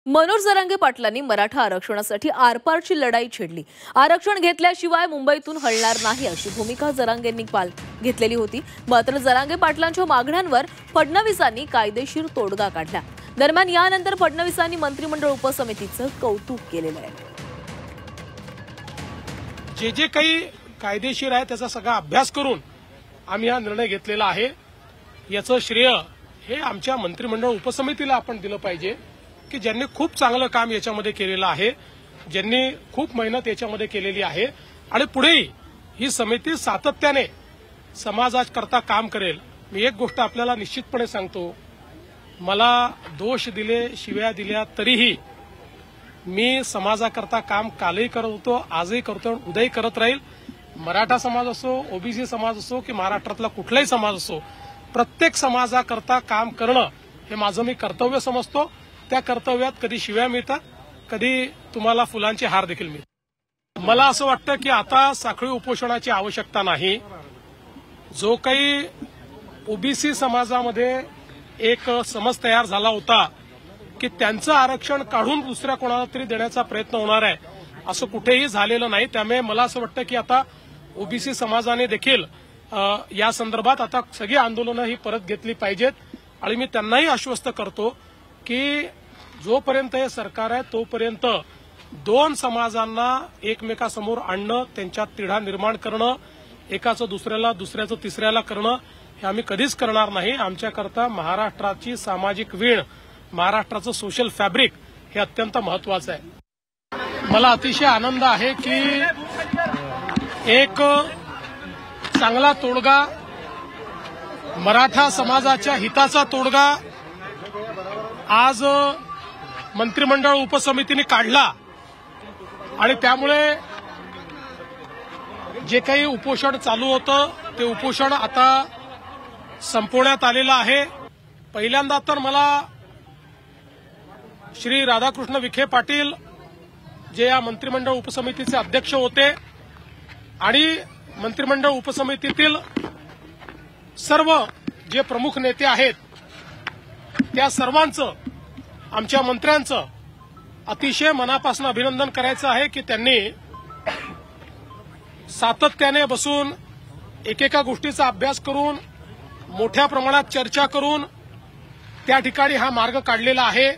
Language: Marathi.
मनोज जरांगे पाटलांनी मराठा आरक्षणासाठी आरपारची लढाई छेडली। आरक्षण घेतल्याशिवाय मुंबईतून हलणार नाही अशी भूमिका जरांगेंनी घेतलेली होती। मात्र जरांगे पाटलांच्या मागण्यांवर फडणवीसांनी कायदेशीर तोडगा काढला। दरम्यान यानंतर फडणवीसांनी मंत्रिमंडळ उपसमितीचं कौतुक केलेलं आहे। जे काही कायदेशीर आहे त्याचा सगळा अभ्यास करून आम्ही हा निर्णय घेतलेला आहे। याचं श्रेय हे आमच्या मंत्रिमंडळ उपसमितीला आपण दिलं पाहिजे की ज्यांनी खूप चांगलं काम याच्यामध्ये केलेलं आहे, ज्यांनी खूप मेहनत याच्यामध्ये केलेली आहे आणि पुढेही ही समिती सातत्याने समाजाकरता काम करेल। मी एक गोष्ट आपल्याला निश्चितपणे सांगतो, मला दोष दिले, शिव्या दिल्या तरीही मी समाजाकरता काम कालही करत होतो, आजही करतो, उद्याही करत राहील। मराठा समाज असो, ओबीसी समाज असो की महाराष्ट्रातला कुठलाही समाज असो, प्रत्येक समाजाकरता काम करणं हे माझं मी कर्तव्य समजतो। त्या कर्तव्यात कधी शिव्या मिळतात, कधी तुम्हाला फुलांचे हार देखील मिळतात। मला असं वाटतं की आता साखळी उपोषणाची आवश्यकता नाही। जो काही ओबीसी समाजामध्ये एक समज तयार झाला होता की त्यांचं आरक्षण काढून दुसऱ्या कोणाला तरी देण्याचा प्रयत्न होणार आहे, असं कुठेही झालेलं नाही। त्यामुळे मला असं वाटतं की आता ओबीसी समाजाने देखील या संदर्भात आता सगळी आंदोलनं ही परत घेतली पाहिजेत आणि मी त्यांनाही आश्वस्त करतो की जोपर्यंत हे सरकार आहे तोपर्यंत दोन समाजांना एकमेकांसमोर आणणं, त्यांच्यात तिढा निर्माण करणं, एकाचं दुसऱ्याला, दुसऱ्याचं तिसऱ्याला करणं हे आम्ही कधीच करणार नाही। आमच्याकरता महाराष्ट्राची सामाजिक वीण, महाराष्ट्राचं सोशल फॅब्रिक हे अत्यंत महत्वाचं आहे। मला अतिशय आनंद आहे की एक चांगला तोडगा, मराठा समाजाच्या हिताचा तोडगा आज मंत्रिमंडळ उपसमितीने काढला आणि त्यामुळे जे काही उपोषण चालू होतं ते उपोषण आता संपवण्यात आलेलं आहे। पहिल्यांदा तर मला श्री राधाकृष्ण विखे पाटील जे या मंत्रिमंडळ उपसमितीचे अध्यक्ष होते आणि मंत्रिमंडळ उपसमितीतील सर्व जे प्रमुख नेते आहेत त्या सर्वांचं, आमच्या मंत्र्यांचं अतिशय मनापासून अभिनंदन करायचं आहे की त्यांनी सातत्याने बसून एकेका गोष्टीचा अभ्यास करून, मोठ्या प्रमाणात चर्चा करून त्या ठिकाणी हा मार्ग काढलेला आहे।